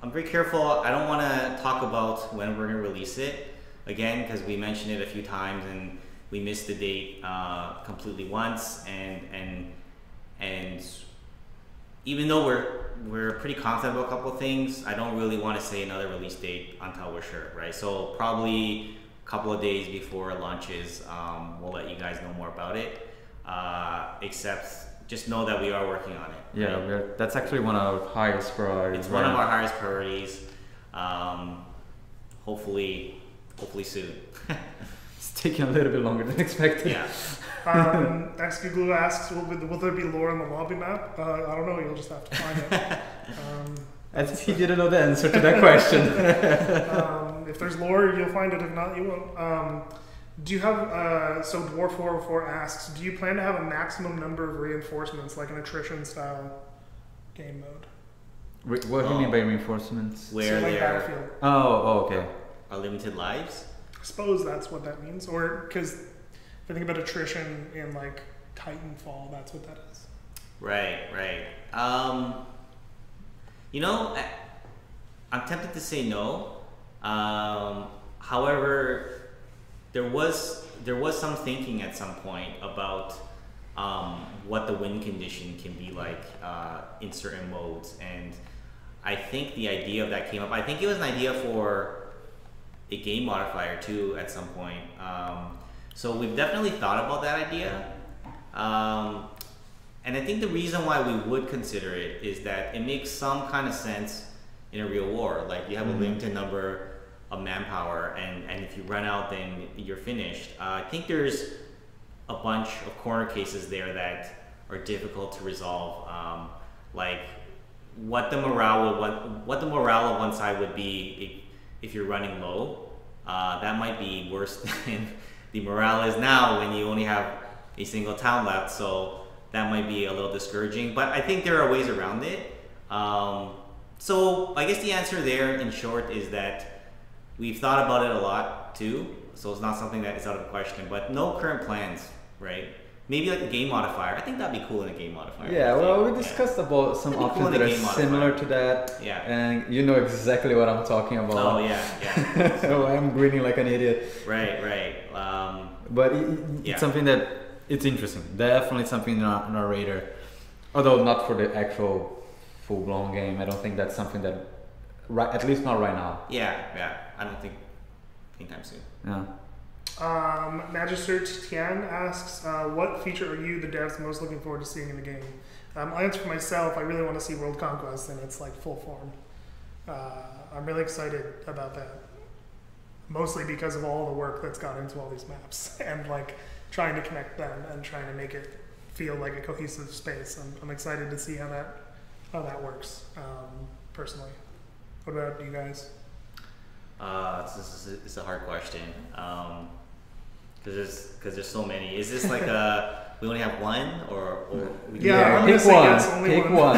I'm very careful. I don't want to talk about when we're going to release it again because we mentioned it a few times and we missed the date completely once. And even though we're pretty confident about a couple of things, I don't really want to say another release date until we're sure, right? So probably a couple of days before it launches, we'll let you guys know more about it. Except just know that we are working on it. Yeah, right? That's actually one of our highest priorities. It's one of our highest priorities. Hopefully soon. It's taking a little bit longer than expected. Yeah. XGlue asks, will there be lore on the lobby map? I don't know. You'll just have to find it. As if he didn't know the answer to that question. If there's lore, you'll find it. If not, you won't. Do you have, so Dwarf 404 asks, do you plan to have a maximum number of reinforcements, like an attrition style game mode? What do you mean by reinforcements? Where so like Battlefield. Oh, okay. Are limited lives? I suppose that's what that means. Or, because if I think about attrition in like Titanfall, that's what that is. Right. I'm tempted to say no. However, there was some thinking at some point about what the win condition can be like in certain modes, and I think the idea of that came up. I think it was an idea for a game modifier too at some point. So we've definitely thought about that idea, and I think the reason why we would consider it is that it makes some kind of sense in a real war. Like you have a limited number of manpower, and if you run out, then you're finished. I think there's a bunch of corner cases there that are difficult to resolve, like what the morale of one side would be if you're running low. That might be worse than the morale is now when you only have a single town left. So that might be a little discouraging. But I think there are ways around it. So I guess the answer there, in short, is that we've thought about it a lot too, so it's not something that is out of the question, but no current plans, right? Maybe like a game modifier. I think that'd be cool in a game modifier. Yeah, well, we discussed about some options that are similar to that. Yeah. And you know exactly what I'm talking about. Oh, yeah. So I'm grinning like an idiot. Right. But it's something that, it's interesting. Definitely something on our radar. Although not for the actual full-blown game. I don't think that's something that, at least not right now. Yeah. I don't think anytime soon. Yeah. Magister Tian asks, what feature are you, the devs, most looking forward to seeing in the game? I'll answer for myself. I really want to see World Conquest in its like full form. I'm really excited about that, mostly because of all the work that's gone into all these maps and like trying to connect them and trying to make it feel like a cohesive space. I'm excited to see how that works personally. What about you guys? It's a hard question because there's so many. Is this like we only have one or we can I'm pick gonna say one. yes, only Pick one.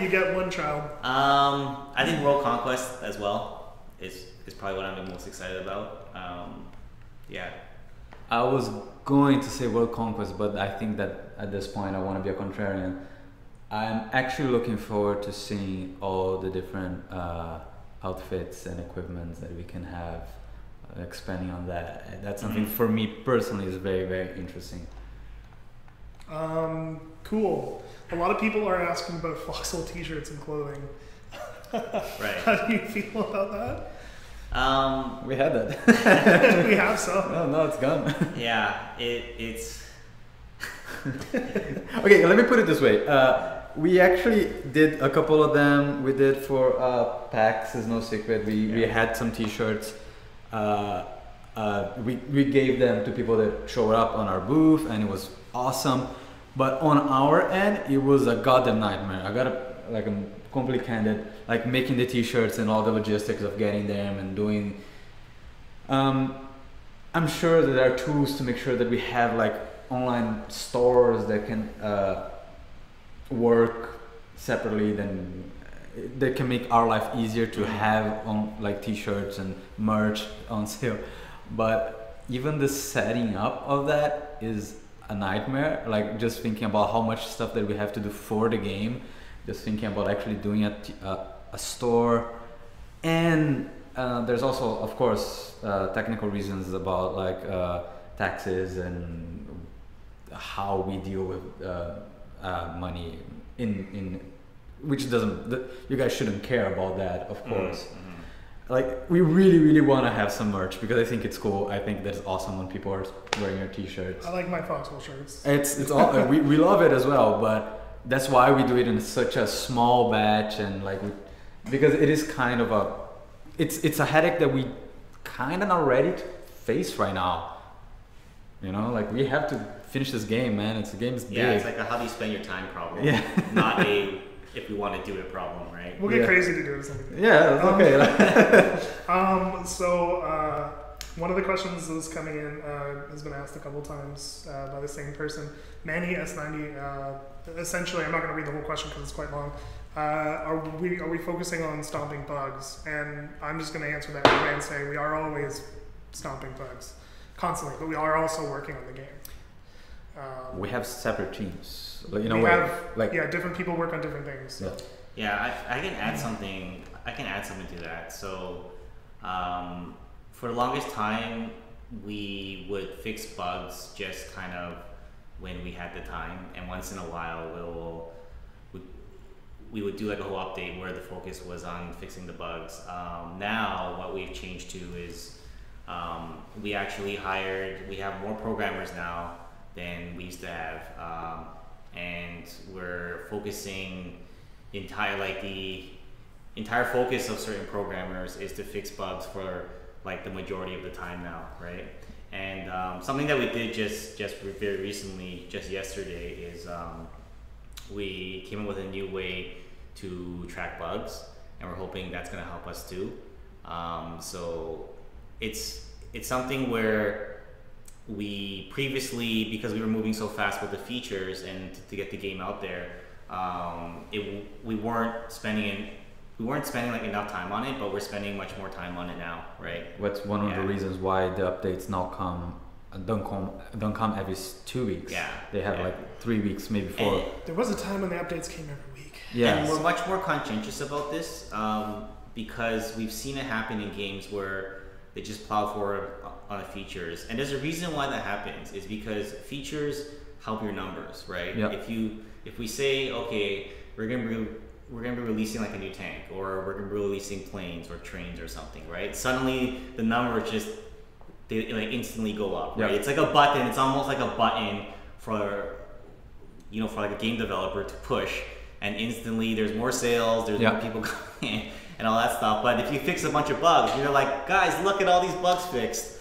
You get one child. I think World Conquest as well is probably what I'm the most excited about. Yeah. I was going to say World Conquest, but I think that at this point I want to be a contrarian. I'm actually looking forward to seeing all the different outfits and equipments that we can have, expanding on that. That's something for me personally is very, very interesting. Cool. A lot of people are asking about Foxhole t-shirts and clothing. Right. How do you feel about that? We had that. We have some. No, it's gone. Yeah, it's. Okay, let me put it this way. We actually did a couple of them. We did for PAX, is no secret. We had some t-shirts. We gave them to people that showed up on our booth, and it was awesome. But on our end, it was a goddamn nightmare. I'm completely candid, like making the t-shirts and all the logistics of getting them and doing. I'm sure that there are tools to make sure that we have like online stores that can work separately, then that can make our life easier to have on like t-shirts and merch on sale. But even the setting up of that is a nightmare. Like just thinking about how much stuff that we have to do for the game, just thinking about actually doing a store. And there's also, of course, technical reasons about like taxes and how we deal with money in which doesn't, you guys shouldn't care about that, of course. Like we really want to have some merch because I think it's cool. I think that's awesome when people are wearing your t-shirts. I like my Foxhole shirts. It's all we love it as well, but that's why we do it in such a small batch, and like because it is kind of it's a headache that we kind of not ready to face right now. You know, like we have to finish this game, man. The game's big. Yeah, it's like a how do you spend your time problem. Yeah. Not a if you want to do it problem, right? We'll get crazy to do something. Yeah, that's okay. So one of the questions that's coming in has been asked a couple times by the same person. Manny S90. Essentially, I'm not going to read the whole question because it's quite long. Are we focusing on stomping bugs? And I'm just going to answer that anyway and say we are always stomping bugs, constantly, but we are also working on the game. We have separate teams. Like, different people work on different things. So. Yeah, I can add something. I can add something to that. So, for the longest time, we would fix bugs just kind of when we had the time, and once in a while we would do like a whole update where the focus was on fixing the bugs. Now, what we've changed to is we have more programmers now than we used to have. And we're focusing the entire focus of certain programmers is to fix bugs for like the majority of the time now, right? And something that we did just very recently, just yesterday, is we came up with a new way to track bugs, and we're hoping that's going to help us too. So it's something where we previously, because we were moving so fast with the features and to get the game out there, we weren't spending like enough time on it, but we're spending much more time on it now, right? What's one of the reasons why the updates now don't come every 2 weeks. Yeah, they have like 3 weeks, maybe 4. There was a time when the updates came every week. Yeah, and we're much more conscientious about this because we've seen it happen in games where they just plow forward on the features, and there's a reason why that happens. Is because features help your numbers, right? Yep. If we say, okay, we're gonna be releasing like a new tank, or we're gonna be releasing planes or trains or something, right? Suddenly the numbers they like instantly go up, right? Yep. It's like a button. It's almost like a button for like a game developer to push, and instantly there's more sales, there's more people coming in, and all that stuff. But if you fix a bunch of bugs, you're like, guys, look at all these bugs fixed.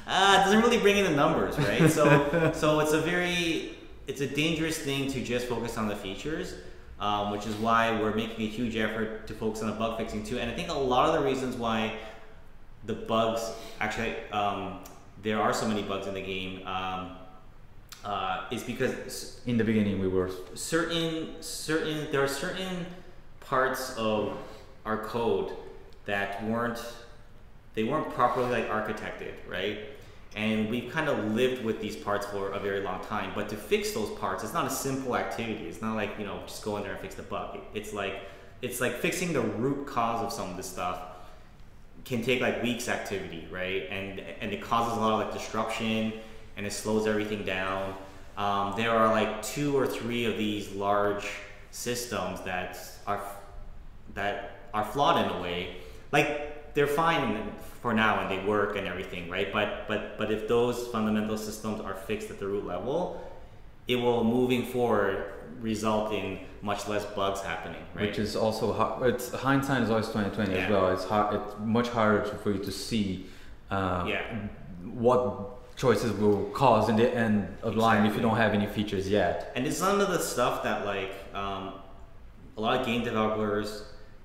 It doesn't really bring in the numbers, right? So it's a very it's a dangerous thing to just focus on the features, which is why we're making a huge effort to focus on the bug fixing too. And I think a lot of the reasons why the bugs actually there are so many bugs in the game is because in the beginning we were there are certain parts of our code that weren't properly like architected, right? And we've kind of lived with these parts for a very long time. But to fix those parts, it's not a simple activity. It's not like, just go in there and fix the bug. It's like fixing the root cause of some of this stuff can take like weeks activity, right? And it causes a lot of like disruption, and it slows everything down. There are like 2 or 3 of these large systems that are flawed in a way. Like, they're fine for now and they work and everything, right? But if those fundamental systems are fixed at the root level, it will, moving forward, result in much less bugs happening, right? Which is also hard. It's hindsight is always 2020 as well. It's hard. It's much harder for you to see what choices will cause in the end of the line if you don't have any features yet. And it's some of the stuff that like a lot of game developers,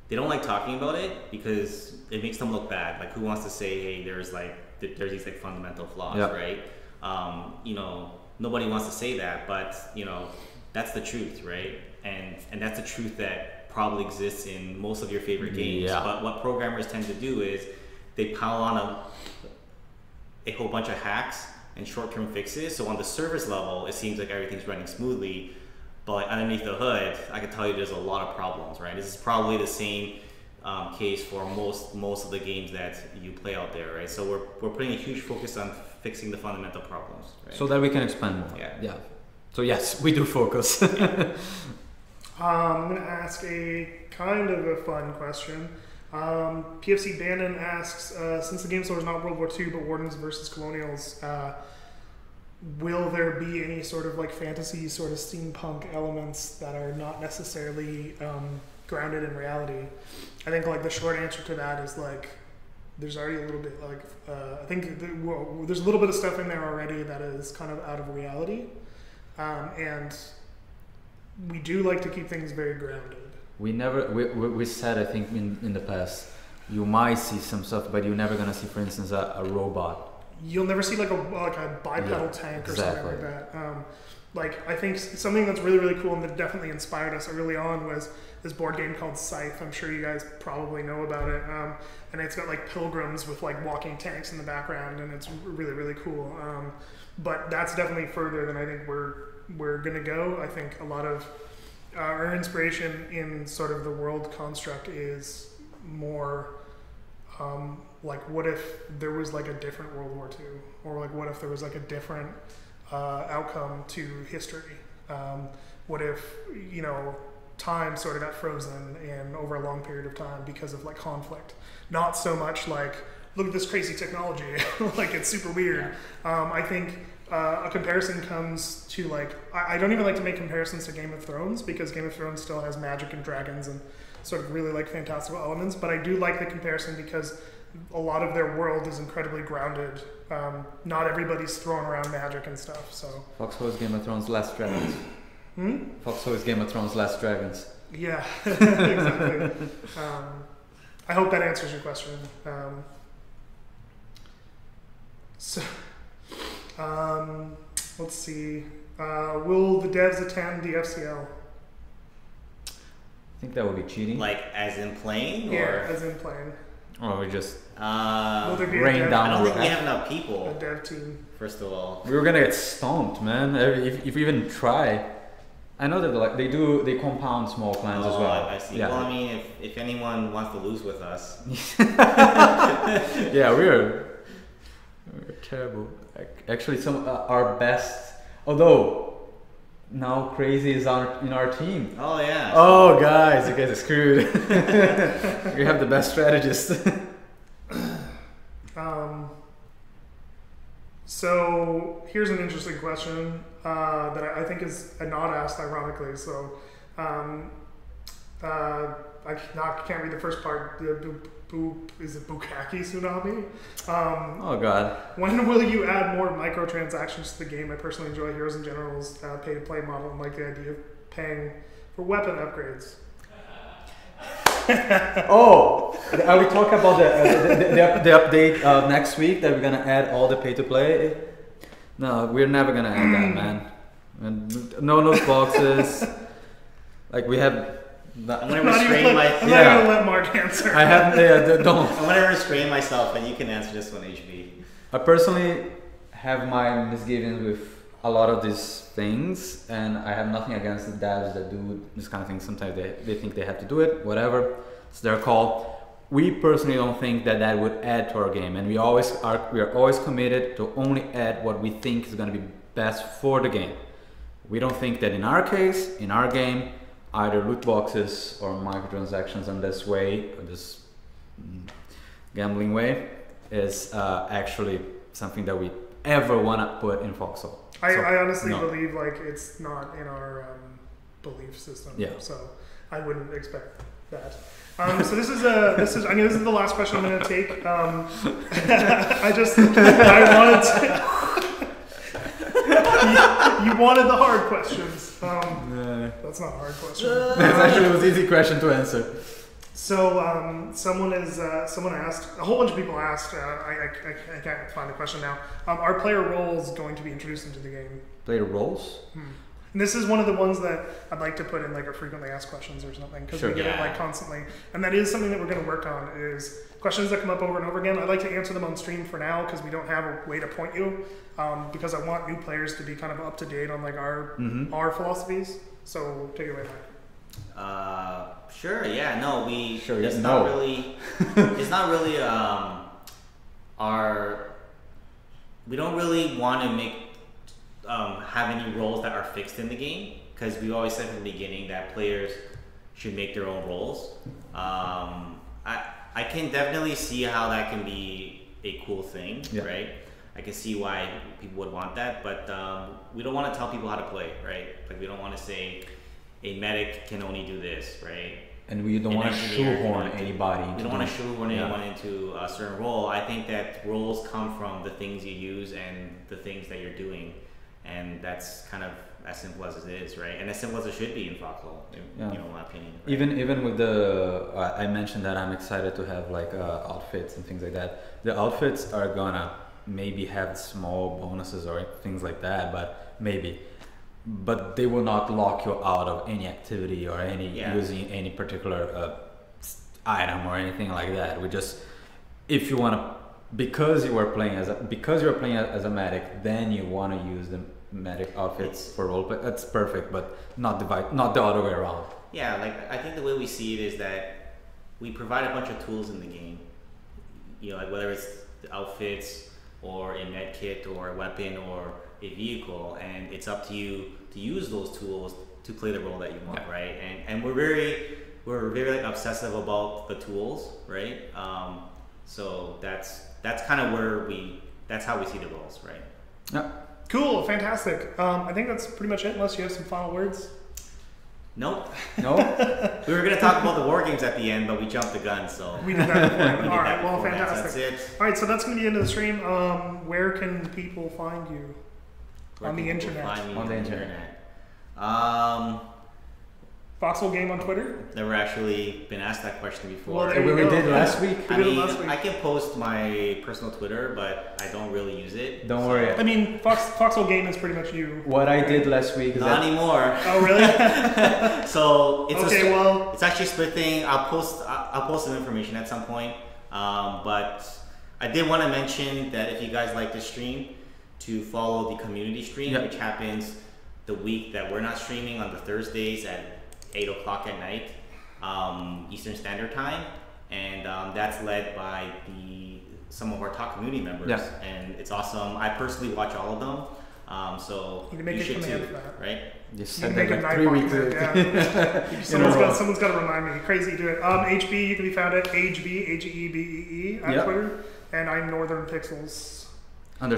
they don't like talking about it because it makes them look bad. Like, who wants to say, hey, there's these like fundamental flaws, right? Nobody wants to say that, but that's the truth, right? And that's the truth that probably exists in most of your favorite games. But what programmers tend to do is they pile on a whole bunch of hacks and short-term fixes. So on the surface level, it seems like everything's running smoothly, but underneath the hood, I can tell you there's a lot of problems, right? This is probably the same case for most of the games that you play out there, right? So we're putting a huge focus on fixing the fundamental problems, right? So that we can expand more. Yeah. So yes, we do focus. I'm going to ask a kind of a fun question. PFC Bannon asks, since the game store is not World War II but Wardens versus Colonials, will there be any sort of like fantasy sort of steampunk elements that are not necessarily grounded in reality? I think like the short answer to that is like there's already a little bit like I think there's a little bit of stuff in there already that is kind of out of reality, and we do like to keep things very grounded. We said, I think in the past, you might see some stuff, but you're never gonna see, for instance, a robot. You'll never see like a bipedal tank or something like that. Like, I think something that's really, really cool and that definitely inspired us early on was this board game called Scythe. I'm sure you guys probably know about it. And it's got like pilgrims with like walking tanks in the background, and it's really, really cool. But that's definitely further than I think we're gonna go. I think a lot of our inspiration in sort of the world construct is more like, what if there was like a different World War II, or like what if there was like a different outcome to history? What if time sort of got frozen in over a long period of time because of like conflict? Not so much like, look at this crazy technology, like it's super weird. I think a comparison comes to like, I don't even like to make comparisons to Game of Thrones, because Game of Thrones still has magic and dragons and sort of really like fantastical elements, but I do like the comparison because a lot of their world is incredibly grounded. Not everybody's throwing around magic and stuff. So Foxhole is Game of Thrones, less dragons. Foxhole is Game of Thrones, less dragons. Yeah, exactly. I hope that answers your question. Let's see. Will the devs attend the FCL? I think that would be cheating. Like, as in playing? Yeah, or? as in playing. Or we just Will there be rain down. I don't think we have enough people. A dev team. First of all, we were gonna get stomped, man. If we even try. I know that they compound small clans as well. I see. Yeah. Well, I mean, if anyone wants to lose with us. Yeah, we're terrible. Actually, some our best. Although now Crazy is in our team. Oh yeah. Oh guys, you guys are screwed. We have the best strategist. So here's an interesting question that I think is not asked ironically. So I can't read the first part. is it Bukkake Tsunami? Oh god. When will you add more microtransactions to the game? I personally enjoy Heroes and General's pay-to-play model and like the idea of paying for weapon upgrades. Oh, are we talking about the update next week that we're gonna add all the pay-to-play? No, we're never gonna add that, man. And no loot boxes. Like we have. I'm gonna restrain I'm not gonna let Mark answer. I have don't. I'm gonna restrain myself, and you can answer this one, HB. I personally have my misgivings with a lot of these things, and I have nothing against the devs that do this kind of thing. Sometimes they think they have to do it, whatever. It's their call. We personally don't think that would add to our game, and we are always committed to only add what we think is going to be best for the game. We don't think that in our case, in our game, either loot boxes or microtransactions in this way, or this gambling way, is actually something that we ever want to put in Foxhole. I honestly believe like it's not in our belief system. Yeah. So I wouldn't expect that. So this is the last question I'm going to take. I wanted to. You wanted the hard questions. That's not a hard question. That's actually was an easy question to answer. So someone asked, a whole bunch of people asked, I can't find the question now, are player roles going to be introduced into the game? Player roles? And this is one of the ones that I'd like to put in like a frequently asked questions or something, because we get it like constantly. And that is something that we're going to work on, is questions that come up over and over again. I'd like to answer them on stream for now, because we don't have a way to point you, because I want new players to be kind of up to date on like our philosophies. So take it away, Mike. Sure. Yeah. No. It's not really. It's not really. We don't really want to make have any roles that are fixed in the game, because we always said from the beginning that players should make their own roles. I can definitely see how that can be a cool thing, right? I can see why people would want that, but we don't want to tell people how to play, right? Like we don't want to say a medic can only do this, right? And we don't want to shoehorn anybody. We don't want to shoehorn anyone into a certain role. I think that roles come from the things you use and the things that you're doing, and that's kind of as simple as it is, right? And as simple as it should be in Foxhole, in my opinion. Right? Even with the, I mentioned that I'm excited to have like outfits and things like that. The outfits are gonna maybe have small bonuses or things like that, but they will not lock you out of any activity or any using any particular item or anything like that. We just, if you want to, because you're playing as a medic, then you want to use the medic outfits for roleplay. That's perfect, but not the other way around. Yeah, like I think the way we see it is that we provide a bunch of tools in the game. Like whether it's the outfits or a med kit or a weapon or a vehicle, and it's up to you to use those tools to play the role that you want, right? And we're very like obsessive about the tools, right? So that's kind of that's how we see the roles, right? Yeah. Cool, fantastic. I think that's pretty much it, unless you have some final words. Nope. No. We were going to talk about the war games at the end, but we jumped the gun, so. We did that before. All right, well, fantastic. That's it. All right, so that's going to be the end of the stream. Where can people find you? On the internet. On the internet. Foxhole Game on Twitter? Never actually been asked that question before. Well, we did last week. I can post my personal Twitter, but I don't really use it. Don't worry. I mean, Foxhole Game is pretty much you. What I did last week is Not anymore. Oh, really? So it's it's actually a split thing. I'll post some information at some point. But I did want to mention that if you guys like this stream, to follow the community stream, which happens the week that we're not streaming on the Thursdays at 8 o'clock at night, Eastern Standard Time, and that's led by some of our top community members, and it's awesome. I personally watch all of them, so you should too, right? Just you said make that a like 3 weeks. Someone's got to remind me. Crazy to do it. HB, you can be found at HB on Twitter, and I'm Northern Pixels _ on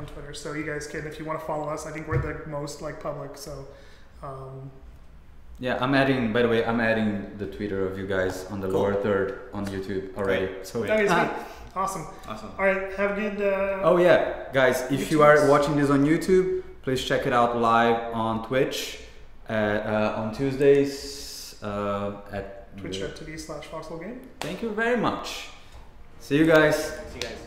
Twitter. So you guys can, if you want to follow us, I think we're the most like public. So Yeah, I'm adding. By the way, I'm adding the Twitter of you guys on the lower third on YouTube already. Great. So That is awesome. Awesome. All right, have a good. oh yeah, guys, if you are watching this on YouTube, please check it out live on Twitch on Tuesdays at Twitch.tv/Foxhole Game. Thank you very much. See you guys. See you guys.